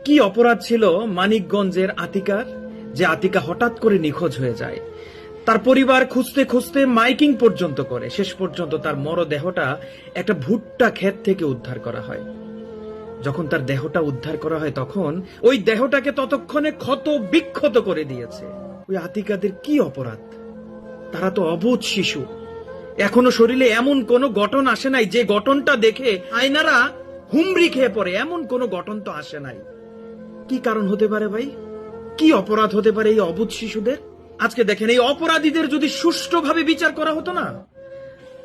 কি অপরাধ ছিল মানিকগঞ্জের আতিকার, যে আতিকা হঠাৎ করে নিখোঁজ হয়ে যায়। তার পরিবার খুঁজতে খুঁজতে মাইকিং পর্যন্ত করে, শেষ পর্যন্ত তার মরদেহটা একটা ভুট্টা ক্ষেত থেকে উদ্ধার করা হয়। যখন তার দেহটা উদ্ধার করা হয় তখন ওই দেহটাকে ততক্ষণে ক্ষত বিক্ষত করে দিয়েছে। ওই আতিকাদের কি অপরাধ? তারা তো অবুঝ শিশু। এখনো শরীরে এমন কোন গঠন আসে নাই যে গঠনটা দেখে আয়নারা হুমড়ি খেয়ে পড়ে, এমন কোন গঠন তো আসে নাই। কি কারণ হতে পারে ভাই? কি অপরাধ হতে পারে এই অবুঝ শিশুদের? আজকে দেখেন, এই অপরাধীদের যদি সুষ্ঠুভাবে বিচার করা হতো না,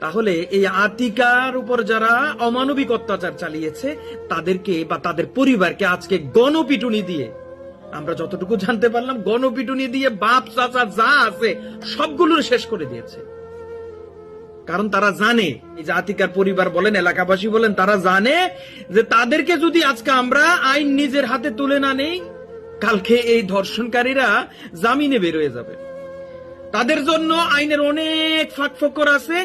তাহলে এই আতিকার উপর যারা অমানবিক অত্যাচার চালিয়েছে তাদেরকে বা তাদের পরিবারকে আজকে গণপিটুনি দিয়ে, আমরা যতটুকু জানতে পারলাম, গণপিটুনি দিয়ে বাপ চাচা যা আছে সবগুলো শেষ করে দিয়েছে। কারণ তারা জানে, এই যে আতিকার পরিবার বলেন, এলাকাবাসী বলেন, তারা জানে যে তাদেরকে যদি আজকে আমরা আইন নিজের হাতে তুলে না নেই, কালকে এই ধর্ষণকারীরা জামিনে বের হয়ে যাবে। তাদের জন্য আইনের অনেক ফাঁকফোকর আছে,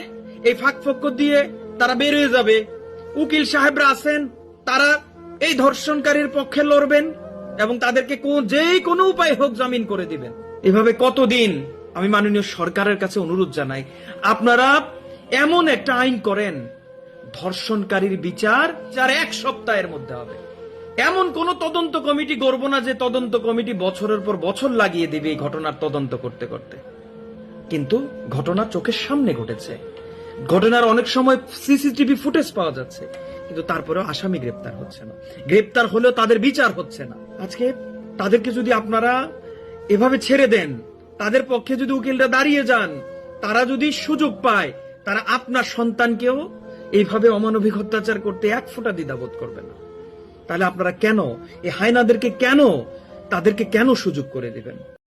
এই ফাঁকফোকর দিয়ে তারা বের হয়ে যাবে। উকিল সাহেবরা আছেন, তারা এই ধর্ষণকারীর পক্ষে লড়বেন এবং তাদেরকে যে কোনো উপায় হোক জামিন করে দিবেন। এভাবে কতদিন? আমি মাননীয় সরকারের কাছে অনুরোধ জানাই, আপনারা এমন একটা আইন করেন, ধর্ষণকারীর বিচার 1 সপ্তাহের মধ্যে হবে। এমন কোন তদন্ত কমিটি গড়ব না যে তদন্ত কমিটি বছরের পর বছর লাগিয়ে দিবে এই ঘটনার তদন্ত করতে করতে। কিন্তু ঘটনা চোখের সামনে ঘটেছে, ঘটনার অনেক সময় সিসিটিভি ফুটেজ পাওয়া যাচ্ছে, কিন্তু তারপরেও আসামি গ্রেপ্তার হচ্ছে না। গ্রেপ্তার হলেও তাদের বিচার হচ্ছে না। আজকে তাদেরকে যদি আপনারা এভাবে ছেড়ে দেন, তাদের পক্ষে যদি উকিলরা দাঁড়িয়ে যান, তারা যদি সুযোগ পায়, তারা আপনার সন্তানকেও এইভাবে অমানবিক অত্যাচার করতে এক ফোঁটা দ্বিধাবোধ করবে না। তাহলে আপনারা কেন এই হায়নাদেরকে, তাদেরকে কেন সুযোগ করে দিবেন?